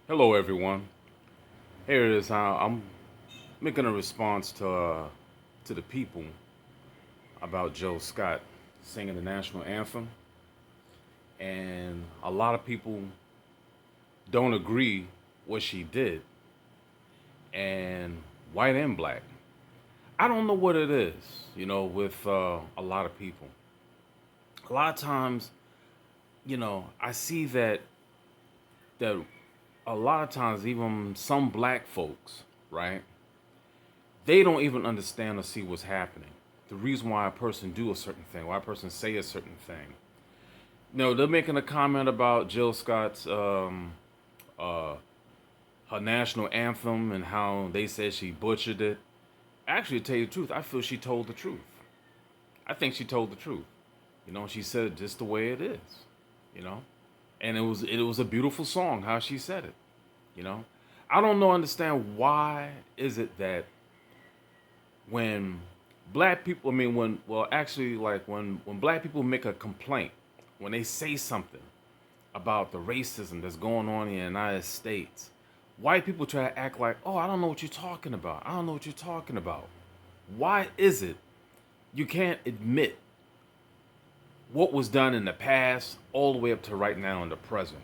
Hello, everyone. Here it is. I'm making a response to the people about Joe Scott singing the national anthem, and a lot of people don't agree what she did, and white and black. I don't know what it is, with a lot of people. A lot of times, I see that a lot of times even some black folks, right? They don't even understand or see what's happening. The reason why a person do a certain thing, why a person say a certain thing. No, they're making a comment about Jill Scott's uh, her national anthem and how they said she butchered it. Actually, to tell you the truth, I feel she told the truth. I think she told the truth. She said it just the way it is. You know, and it was a beautiful song how she said it. You know, I don't know understand why is it that when black people, I mean, when, well, actually, like when black people make a complaint, when they say something about the racism that's going on in the United States, white people try to act like, oh, I don't know what you're talking about. I don't know what you're talking about. Why is it you can't admit what was done in the past all the way up to right now in the present?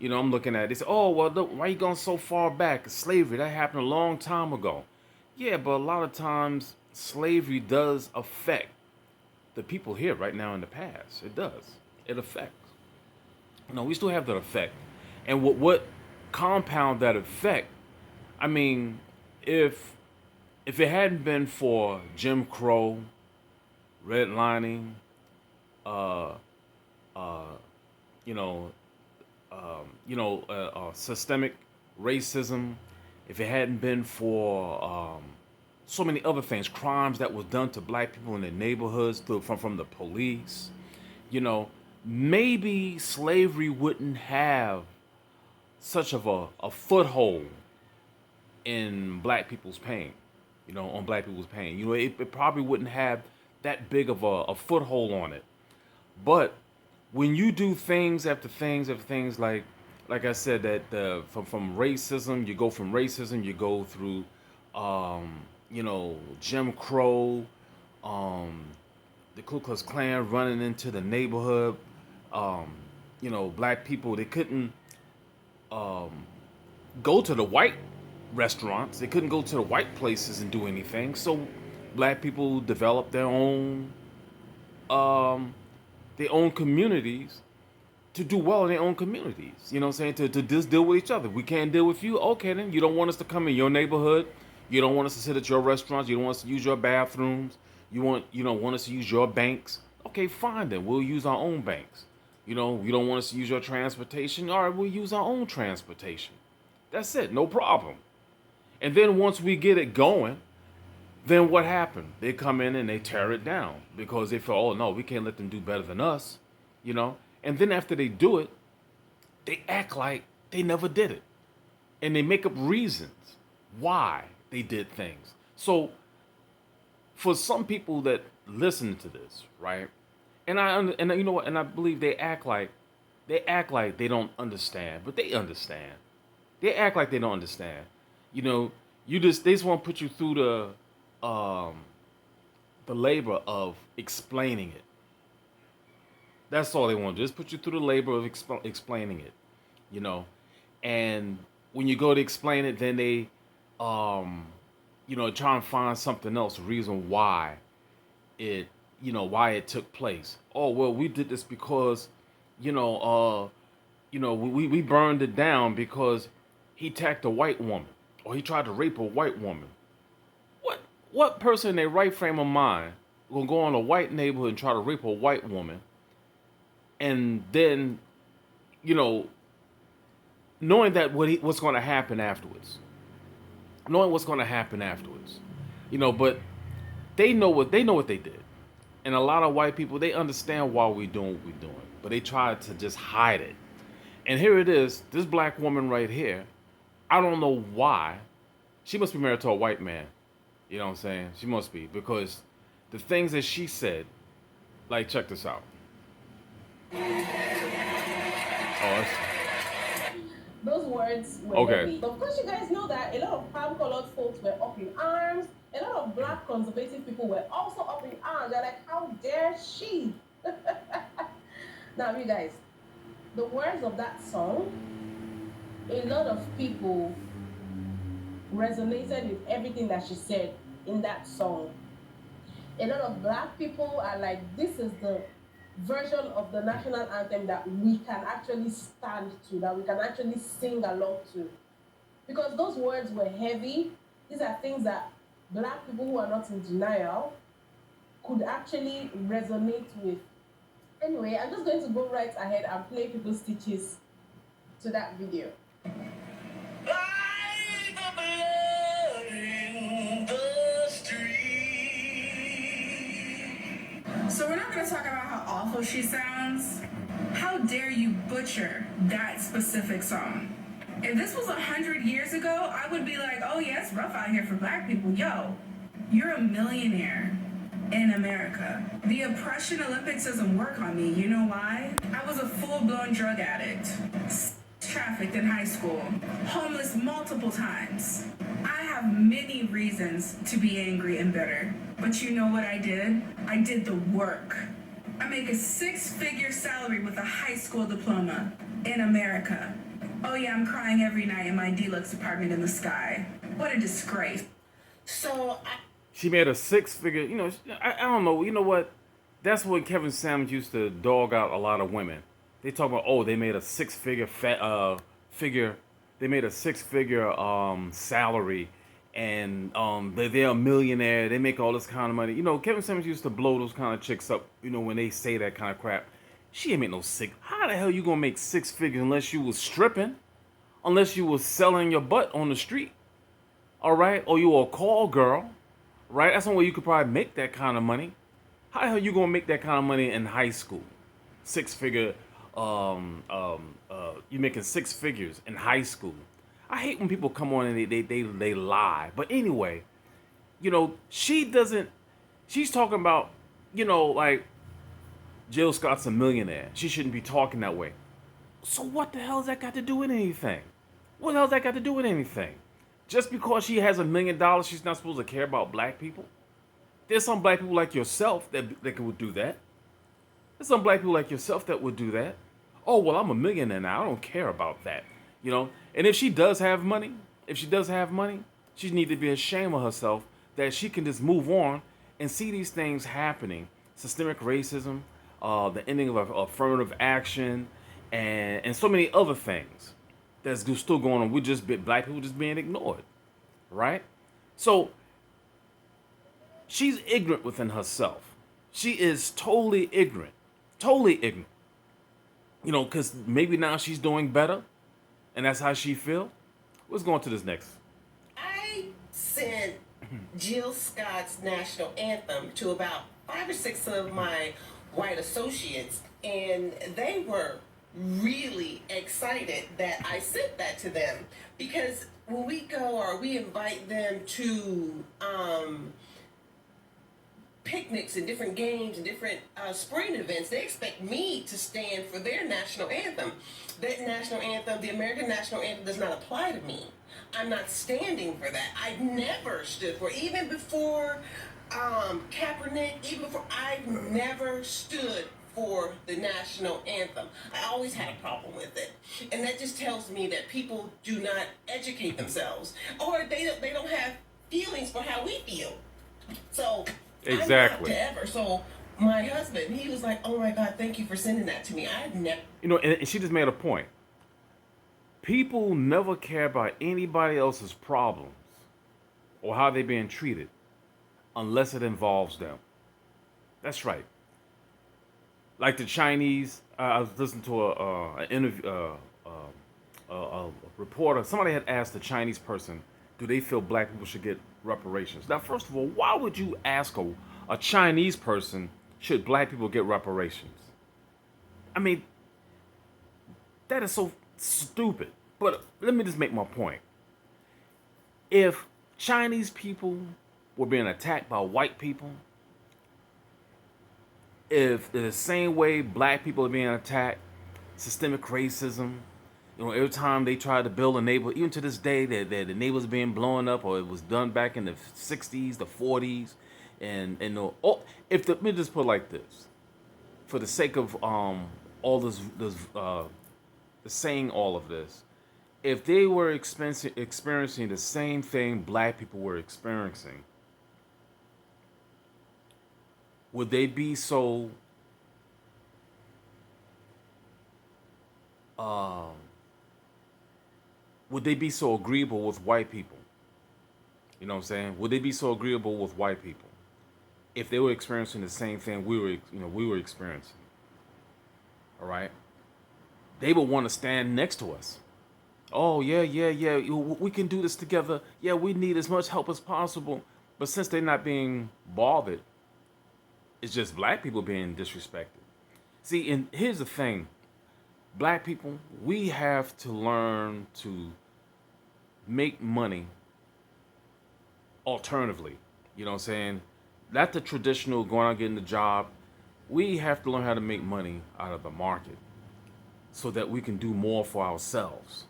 I'm looking at it. They say, oh, well, look, why are you going so far back? Slavery, that happened a long time ago. Yeah, but a lot of times slavery does affect the people here right now in the past. It does. It affects. We still have that effect. And what compound that effect? I mean, if it hadn't been for Jim Crow, redlining, uh, uh, you know, systemic racism, if it hadn't been for so many other things, crimes that was done to black people in their neighborhoods from the police, you know, maybe slavery wouldn't have such of a foothold in black people's pain, on black people's pain. It probably wouldn't have that big of a foothold on it. But when you do things after things after things, like I said, that from racism, you go through, Jim Crow, um, the Ku Klux Klan running into the neighborhood. Um, black people, they couldn't um, go to the white restaurants. They couldn't go to the white places and do anything. So black people developed um, their own communities to do well in their own communities. You know what I'm saying? To just deal with each other. We can't deal with you. Okay, then you don't want us to come in your neighborhood. You don't want us to sit at your restaurants. You don't want us to use your bathrooms. You don't want us to use your banks. Okay, fine then. We'll use our own banks. You don't want us to use your transportation. All right, we'll use our own transportation. That's it. No problem. And then once we get it going, then what happened? They come in and they tear it down because they feel, oh no, we can't let them do better than us, you know? And then after they do it, they act like they never did it. And they make up reasons why they did things. So for some people that listen to this, right? And you know what? And I believe they act like they don't understand, but they understand. They act like they don't understand. You know, they just want to put you through the labor of explaining it. That's all they want to do. Just put you through the labor of explaining it. You know, and when you go to explain it, then they, um, try and find something else, a reason why it, why it took place. Oh well, we did this because, you know, we burned it down because he attacked a white woman or he tried to rape a white woman. What what person in their right frame of mind will go in a white neighborhood and try to rape a white woman and then, you know, knowing that what's going to happen afterwards, knowing what's going to happen afterwards, but they know what they did, and a lot of white people they understand why we're doing what we're doing, but they try to just hide it. And here it is, this black woman right here. I don't know why. She must be married to a white man. You know what I'm saying? She must be because the things that she said, like check this out. Oh, Those words were Okay. heavy. Of course, you guys know that a lot of palm-colored folks were up in arms. A lot of black conservative people were also up in arms. They're like, how dare she? Now, you guys, the words of that song, a lot of people resonated with everything that she said in that song. A lot of black people are like, this is the version of the national anthem that we can actually stand to, that we can actually sing along to. Because those words were heavy. These are things that black people who are not in denial could actually resonate with. Anyway, I'm just going to go right ahead and play people's stitches to that video. By the blood in the street. So we're not going to talk about how awful she sounds. How dare you butcher that specific song? If this was 100 years ago, I would be like, oh yeah, it's rough out here for black people. Yo, you're a millionaire in America. The oppression Olympics doesn't work on me. You know why? I was a full-blown drug addict. Trafficked in high school. Homeless multiple times. I have many reasons to be angry and bitter. But you know what I did? I did the work. I make a six-figure salary with a high school diploma in America. Oh yeah, I'm crying every night in my deluxe apartment in the sky. What a disgrace. So She made a six-figure. You know, I don't know. You know what? That's when Kevin Samuels used to dog out a lot of women. They talk about, oh, they made a six-figure figure. They made a six-figure salary, and they're a millionaire. They make all this kind of money. You know, Kevin Samuels used to blow those kind of chicks up. You know, when they say that kind of crap. She ain't make no six. How the hell you gonna make six figures unless you was stripping, unless you was selling your butt on the street, all right? Or you were a call girl, right? That's the only way you could probably make that kind of money. How the hell you gonna make that kind of money in high school? Six figure, you making six figures in high school. I hate when people come on and they lie. But anyway, you know, she doesn't. She's talking about, you know, like Jill Scott's a millionaire. She shouldn't be talking that way. So what the hell has that got to do with anything? What the hell has that got to do with anything? Just because she has $1 million, she's not supposed to care about black people? There's some black people like yourself that would do that. There's some black people like yourself that would do that. Oh, well, I'm a millionaire now. I don't care about that. You know? And if she does have money, she needs to be ashamed of herself that she can just move on and see these things happening. Systemic racism, the ending of affirmative action, and so many other things that's still going on. Black people just being ignored, right? So she's ignorant within herself. She is totally ignorant. You know, because maybe now she's doing better, and that's how she feel. Let's go on to this next. I sent Jill Scott's national anthem to about 5 or 6 of my white associates, and they were really excited that I sent that to them because when we go or we invite them to picnics and different games and different spring events, they expect me to stand for their national anthem. That national anthem, the American national anthem, does not apply to me. I'm not standing for that. I've never stood for it. Even before Kaepernick, even before, I've never stood for the national anthem. I always had a problem with it. And that just tells me that people do not educate themselves or they don't have feelings for how we feel. So Exactly. I'm not to ever. So my husband, he was like, "Oh my God, thank you for sending that to me. I've never." You know, and she just made a point. People never care about anybody else's problems or how they're being treated unless it involves them. That's right. Like the Chinese, I was listening to an interview, a reporter. Somebody had asked the Chinese person, "Do they feel black people should get reparations?" Now, first of all, why would you ask a Chinese person should black people get reparations? I mean, that is so stupid. But let me just make my point. If Chinese people were being attacked by white people, if the same way black people are being attacked, systemic racism, You know, every time they tried to build a neighborhood, even to this day, that the neighborhood's being blown up, or it was done back in the '60s, the '40s, and if let me just put it like this, for the sake of all saying all of this, if they were experiencing the same thing black people were experiencing, would they be so um, would they be so agreeable with white people? You know what I'm saying? Would they be so agreeable with white people if they were experiencing the same thing we were experiencing? All right, they would want to stand next to us. Oh yeah, yeah, yeah. We can do this together. Yeah, we need as much help as possible. But since they're not being bothered, it's just black people being disrespected. See, and here's the thing: black people, we have to learn to make money alternatively. You know what I'm saying? Not the traditional going out getting a job. We have to learn how to make money out of the market so that we can do more for ourselves,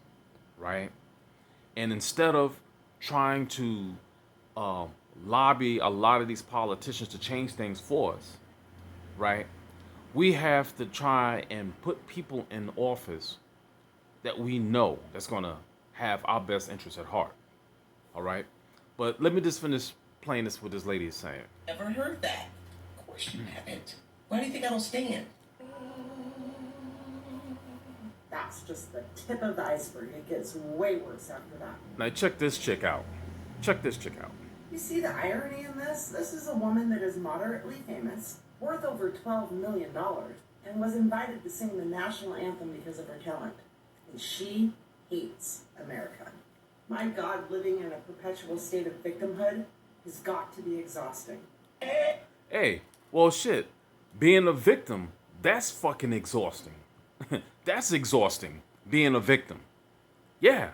right? And instead of trying to uh, lobby a lot of these politicians to change things for us, right? We have to try and put people in office that we know that's going to have our best interests at heart, all right? But let me just finish playing this what this lady is saying. Ever heard that? Of course you haven't. Why do you think I don't stand? That's just the tip of the iceberg. It gets way worse after that. Now check this chick out. Check this chick out. You see the irony in this? This is a woman that is moderately famous, worth over $12 million, and was invited to sing the national anthem because of her talent. And she hates America. My God, living in a perpetual state of victimhood has got to be exhausting. Hey, well shit. Being a victim, that's fucking exhausting. That's exhausting, being a victim. Yeah.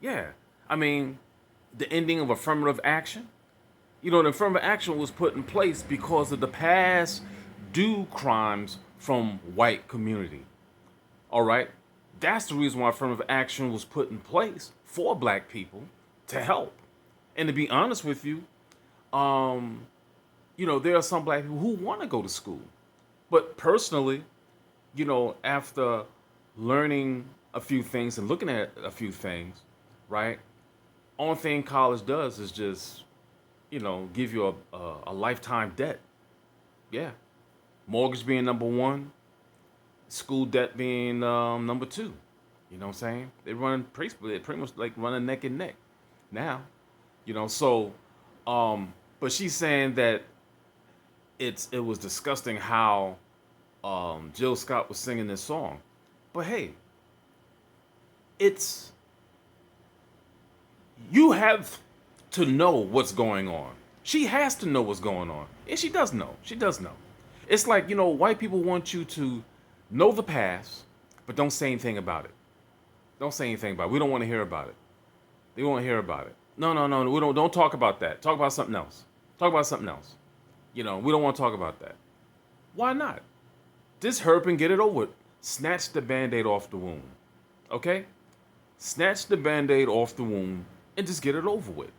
Yeah. I mean, the ending of affirmative action. You know, the affirmative action was put in place because of the past due crimes from white community. All right? That's the reason why affirmative action was put in place for black people to help. And to be honest with you, there are some black people who want to go to school. But personally, after learning a few things and looking at a few things, right? Only thing college does is just, give you a lifetime debt. Yeah. Mortgage being number one, school debt being number two. You know what I'm saying? They pretty much like running neck and neck now. But she's saying that it was disgusting how Jill Scott was singing this song. But hey, you have to know what's going on. She has to know what's going on. And she does know. She does know. It's like, white people want you to know the past, but don't say anything about it. Don't say anything about it. We don't want to hear about it. They won't hear about it. No. We don't talk about that. Talk about something else. Talk about something else. We don't want to talk about that. Why not? Just hurry up and get it over with. Snatch the Band-Aid off the wound. Okay? Snatch the Band-Aid off the wound and just get it over with.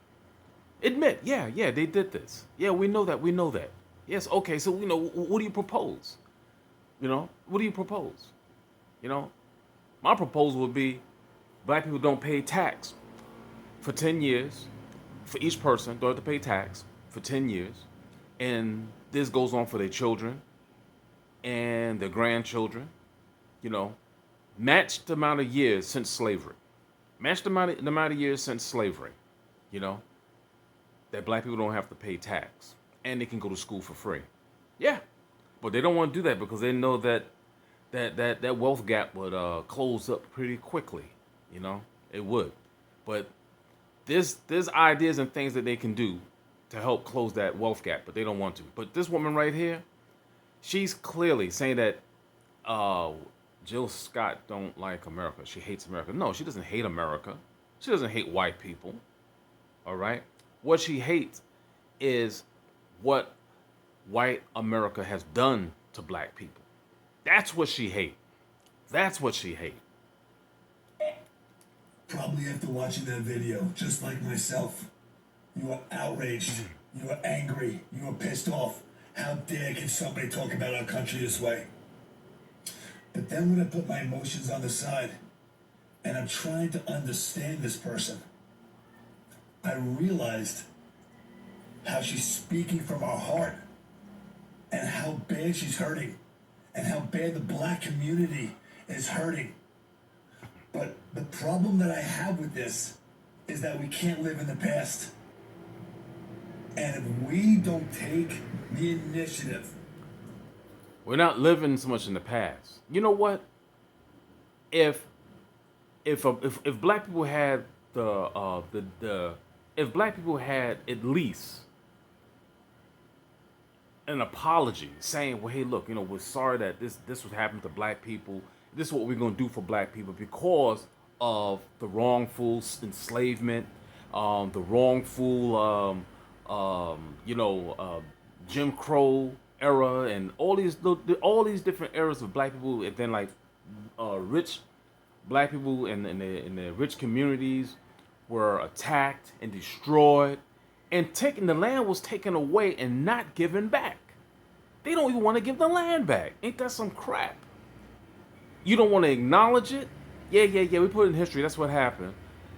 Admit, yeah, they did this. Yeah, we know that. Yes, okay, so, what do you propose? What do you propose? My proposal would be black people don't pay tax for 10 years. For each person, don't have to pay tax for 10 years. And this goes on for their children and their grandchildren. Match the amount of years since slavery. Match the amount of years since slavery. That black people don't have to pay tax. And they can go to school for free. Yeah. But they don't want to do that because they know that wealth gap would close up pretty quickly. It would. But there's ideas and things that they can do to help close that wealth gap, but they don't want to. But this woman right here, she's clearly saying that Jill Scott don't like America. She hates America. No, she doesn't hate America. She doesn't hate white people. All right? What she hates is what white America has done to black people. That's what she hates. That's what she hates. probably after watching that video, just like myself. You are outraged. You are angry. You are pissed off. How dare can somebody talk about our country this way? But then when I put my emotions on the side and I'm trying to understand this person, I realized how she's speaking from her heart and how bad she's hurting and how bad the black community is hurting. But the problem that I have with this is that we can't live in the past. And if we don't take the initiative, We're not living so much in the past. You know what? If black people had if black people had at least an apology saying, well, hey, look, we're sorry that this would happen to black people. This is what we're going to do for black people because of the wrongful enslavement, the wrongful, Jim Crow era, and all these different eras of black people, and then like rich black people in the rich communities were attacked and destroyed, and the land was taken away and not given back. They don't even want to give the land back. Ain't that some crap? You don't want to acknowledge it? Yeah, we put it in history. That's what happened.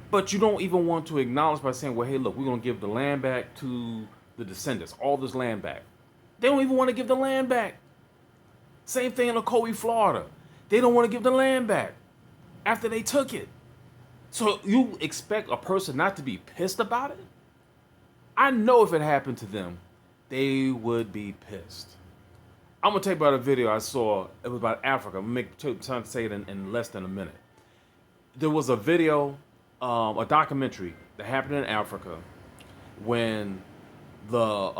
But you don't even want to acknowledge by saying, well, hey, look, we're going to give the land back to the descendants, all this land back. They don't even want to give the land back. Same thing in Ocoee, Florida. They don't want to give the land back after they took it. So you expect a person not to be pissed about it? I know if it happened to them, they would be pissed. I'm going to tell you about a video I saw. It was about Africa. I'm going to say it in less than a minute. There was a video, a documentary that happened in Africa when the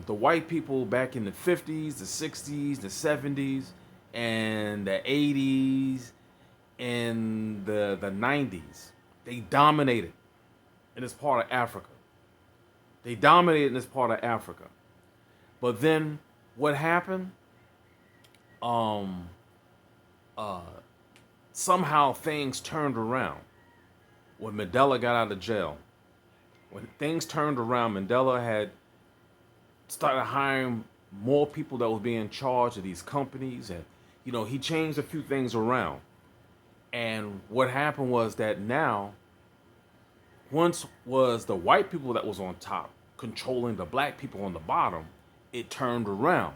white people back in the 50s, the 60s, the 70s, and the 80s, and the 90s, they dominated in this part of Africa. They dominated in this part of Africa. But then what happened? Somehow things turned around when Mandela got out of jail. When things turned around, Mandela had started hiring more people that would be in charge of these companies, and he changed a few things around. And what happened was that now, once was the white people that was on top controlling the black people on the bottom, it turned around.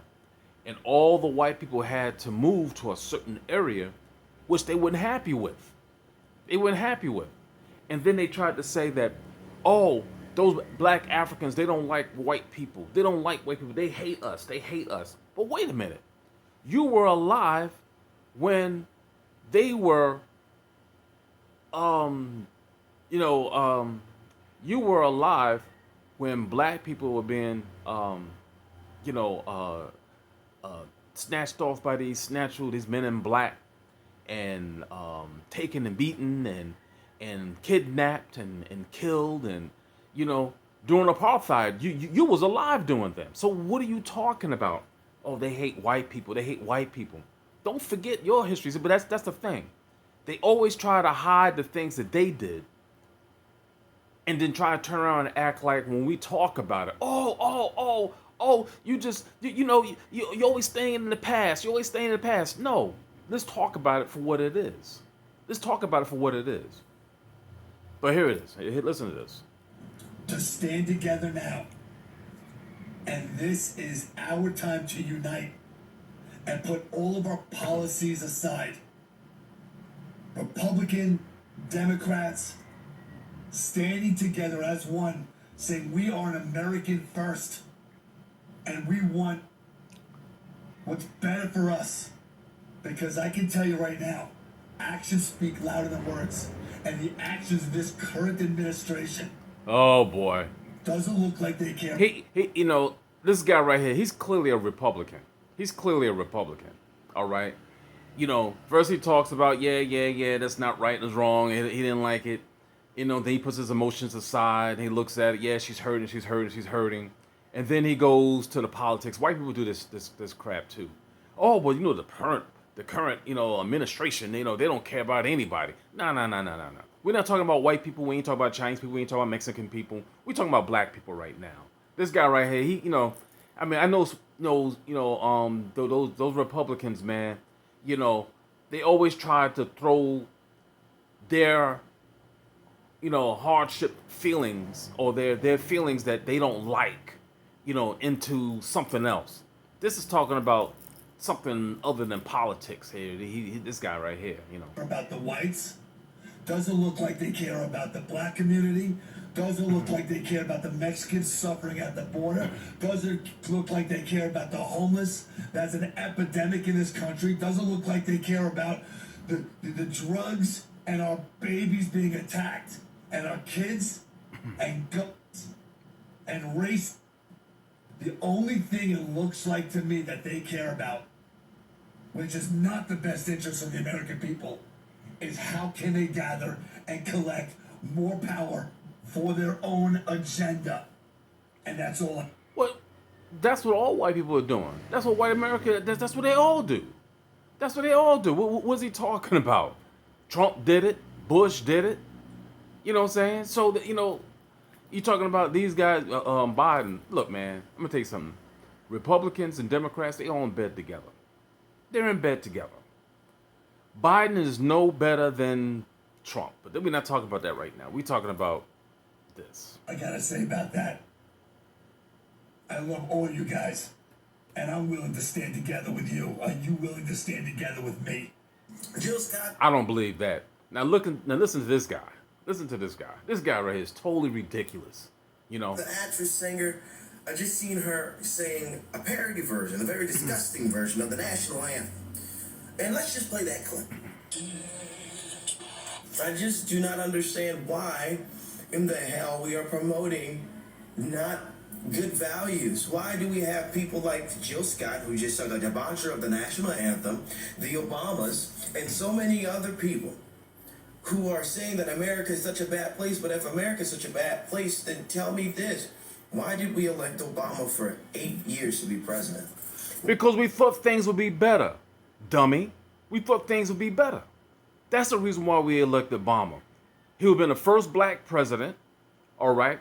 And all the white people had to move to a certain area, which they weren't happy with. And then they tried to say that, oh, those black Africans, they don't like white people. They hate us. But wait a minute. You were alive when they were, you were alive when black people were being, snatched off by these men in black, and taken and beaten and kidnapped and killed, and during apartheid, you was alive during them. So what are you talking about? Oh, they hate white people. Don't forget your history. But that's the thing. They always try to hide the things that they did, and then try to turn around and act like when we talk about it, you're always staying in the past. No, let's talk about it for what it is. But here it is. Listen to this. to stand together now. And this is our time to unite and put all of our policies aside. Republican, Democrats, standing together as one, saying we are an American first, and we want what's better for us. Because I can tell you right now, actions speak louder than words, and the actions of this current administration, oh boy, doesn't look like they care. This guy right here, he's clearly a Republican. All right. First he talks about, yeah, that's not right, that's wrong. He didn't like it. Then he puts his emotions aside and he looks at it. Yeah, she's hurting. And then he goes to the politics. White people do this crap too. Oh, well, the current, administration, they don't care about anybody. No, no, no, no, no, no. We're not talking about white people. We ain't talking about Chinese people. We ain't talking about Mexican people. We're talking about black people right now. This guy right here, I mean, I know, those Republicans, man, they always try to throw their, hardship feelings or their feelings that they don't like, into something else. This is talking about something other than politics here. This guy right here, About the whites. Doesn't look like they care about the black community. Doesn't look like they care about the Mexicans suffering at the border. Doesn't look like they care about the homeless. That's an epidemic in this country. Doesn't look like they care about the drugs and our babies being attacked and our kids and guns and race. The only thing it looks like to me that they care about, which is not the best interest of the American people, is how can they gather and collect more power for their own agenda. And that's all. Well, that's what all white people are doing. That's what white America, that's what they all do. That's what they all do. What's he talking about? Trump did it. Bush did it. You know what I'm saying? So, you're talking about these guys, Biden. Look, man, I'm going to tell you something. Republicans and Democrats, they all in bed together. They're in bed together. Biden is no better than Trump. But we're not talking about that right now. We're talking about this. I gotta say about that, I love all you guys. And I'm willing to stand together with you. Are you willing to stand together with me? Jill Scott. I don't believe that. Now listen to this guy. Listen to this guy. This guy right here is totally ridiculous. The actress, singer, I just seen her sing a parody version, a very disgusting version of the national anthem. And let's just play that clip. I just do not understand why in the hell we are promoting not good values. Why do we have people like Jill Scott, who just said a debaucher of the national anthem, the Obamas, and so many other people who are saying that America is such a bad place? But if America is such a bad place, then tell me this. Why did we elect Obama for 8 years to be president? Because we thought things would be better, dummy. We thought things would be better. That's the reason why we elected Obama. He would have been the first black president, all right?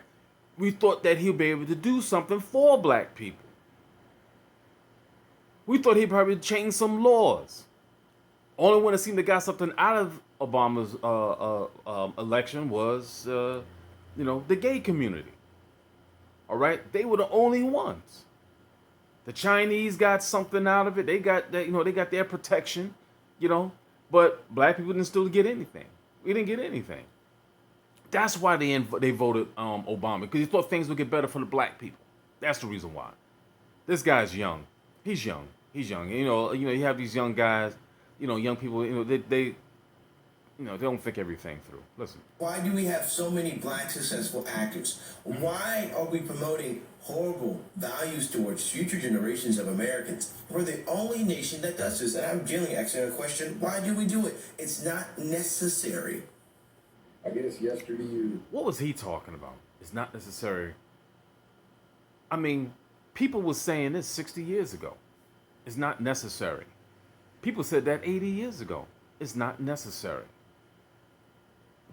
We thought that he'd be able to do something for black people. We thought he'd probably change some laws. Only one that seemed to got something out of Obama's election was, the gay community. All right? They were the only ones. The Chinese got something out of it. They got that, they got their protection, but black people didn't still get anything. We didn't get anything. That's why they voted Obama, because he thought things would get better for the black people. That's the reason why. This guy's young. He's young. You have these young guys, young people, they don't think everything through. Listen. Why do we have so many black successful actors? Why are we promoting horrible values towards future generations of Americans? We're the only nation that does this. And I'm genuinely asking a question. Why do we do it? It's not necessary. I guess yesterday What was he talking about? It's not necessary. I mean, people were saying this 60 years ago. It's not necessary. People said that 80 years ago. It's not necessary.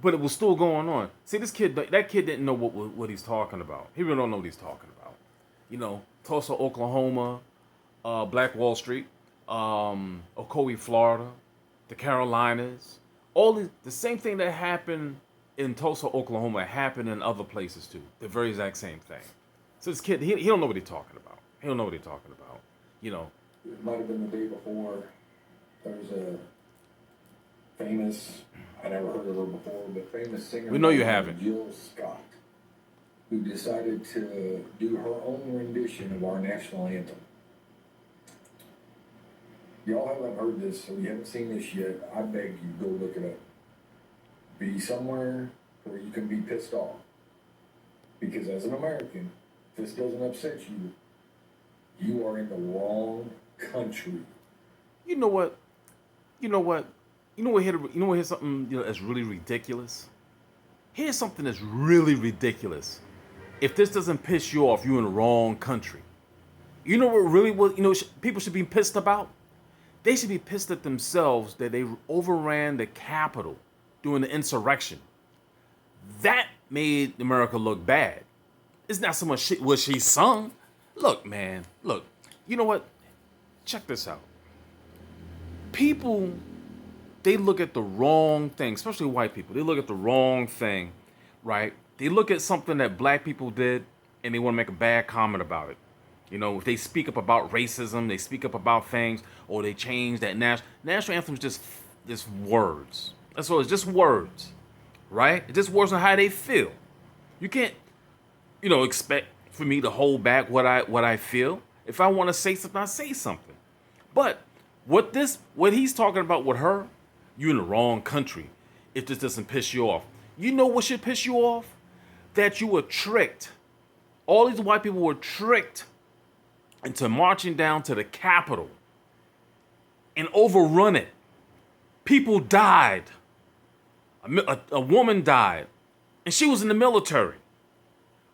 But it was still going on. See, that kid didn't know what he's talking about. He really don't know what he's talking about. Tulsa, Oklahoma, Black Wall Street, Ocoee, Florida, the Carolinas. The same thing that happened in Tulsa, Oklahoma happened in other places too. The very exact same thing. So this kid, he don't know what he's talking about. He don't know what he's talking about. it might have been the day before. There's a famous, I never heard of her before, but famous singer. We know you haven't. Jill Scott, who decided to do her own rendition of our national anthem. Y'all haven't heard this, so you haven't seen this yet. I beg you, go look it up. Be somewhere where you can be pissed off. Because as an American, if this doesn't upset you, you are in the wrong country. You know what? Here's something that's really ridiculous. Here's something that's really ridiculous. If this doesn't piss you off, you're in the wrong country. You know what people should be pissed about? They should be pissed at themselves that they overran the Capitol during the insurrection. That made America look bad. It's not so much what she sung. Look, man, look. You know what? Check this out. People, they look at the wrong thing, especially white people. They look at the wrong thing, right? They look at something that black people did and they want to make a bad comment about it. You know, if they speak up about racism, they speak up about things, or they change that national anthem is just words. That's all. It's just words, right? It's just words on how they feel. You can't, expect for me to hold back what I feel. If I want to say something, I say something. But what he's talking about with her, you in the wrong country. If this doesn't piss you off, you know what should piss you off? That you were tricked. All these white people were tricked into marching down to the Capitol and overrun it. People died. A woman died, and she was in the military.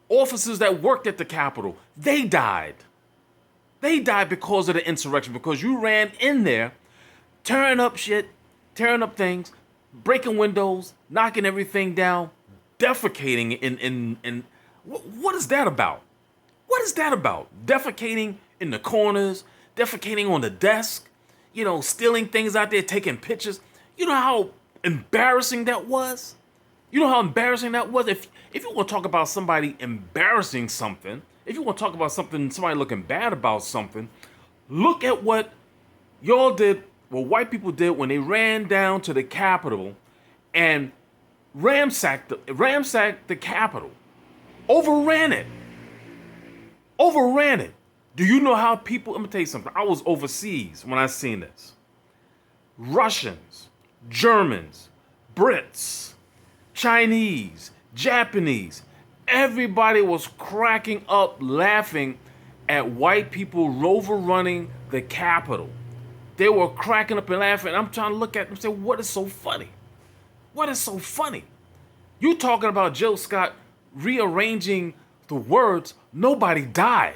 Officers that worked at the Capitol, they died. They died because of the insurrection, because you ran in there, tearing up shit, tearing up things, breaking windows, knocking everything down, defecating in what is that about? What is that about? Defecating in the corners, defecating on the desk, stealing things out there, taking pictures. You know how embarrassing that was? You know how embarrassing that was? If you want to talk about somebody embarrassing something, if you want to talk about somebody looking bad about something, look at what y'all did, what white people did when they ran down to the Capitol and ransacked the Capitol. Overran it. Do you know how people, let me tell you something. I was overseas when I seen this. Russians, Germans, Brits, Chinese, Japanese, everybody was cracking up laughing at white people overrunning the Capitol. They were cracking up and laughing. I'm trying to look at them and say, what is so funny? What is so funny? You talking about Jill Scott rearranging the words. Nobody died.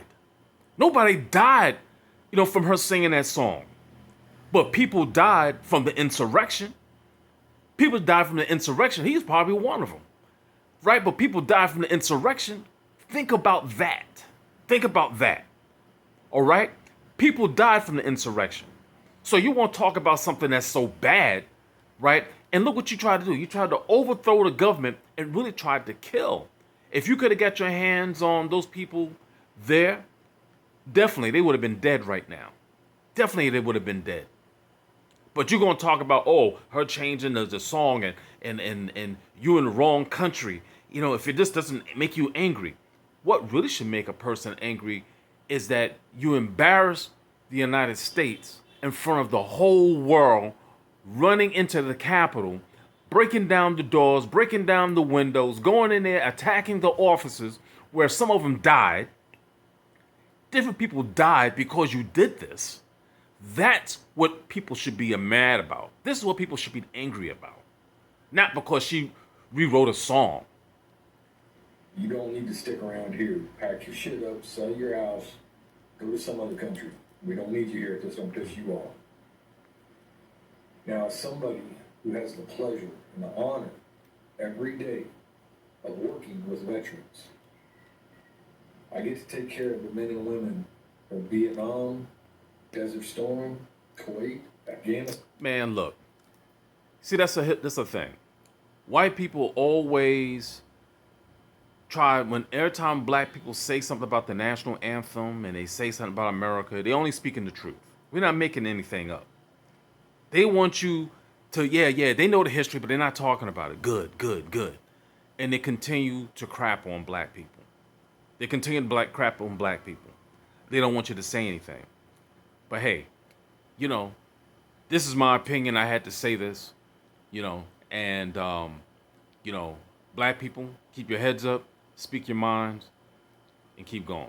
Nobody died, from her singing that song. But people died from the insurrection. People died from the insurrection. He's probably one of them. Right? But people died from the insurrection. Think about that. Think about that. All right? People died from the insurrection. So you want to talk about something that's so bad, right? And look what you tried to do. You tried to overthrow the government and really tried to kill. If you could have got your hands on those people there, definitely they would have been dead right now. Definitely they would have been dead. But you're going to talk about, her changing the song and you in the wrong country. If it just doesn't make you angry. What really should make a person angry is that you embarrass the United States in front of the whole world, running into the Capitol, breaking down the doors, breaking down the windows, going in there, attacking the officers, where some of them died. Different people died because you did this. That's what people should be mad about. This is what people should be angry about. Not because she rewrote a song. You don't need to stick around here. Pack your shit up, sell your house, go to some other country. We don't need you here if this don't piss you off. Now, as somebody who has the pleasure and the honor every day of working with veterans, I get to take care of the men and women from Vietnam, Desert Storm, Kuwait, Afghanistan. Man, look. See, that's a thing. White people always try, every time black people say something about the national anthem and they say something about America, they only speaking the truth. We're not making anything up. They want you to, they know the history, but they're not talking about it. Good. And they continue to crap on black people. They continue to crap on black people. They don't want you to say anything. But hey, this is my opinion. I had to say this, and, black people, keep your heads up, speak your minds, and keep going.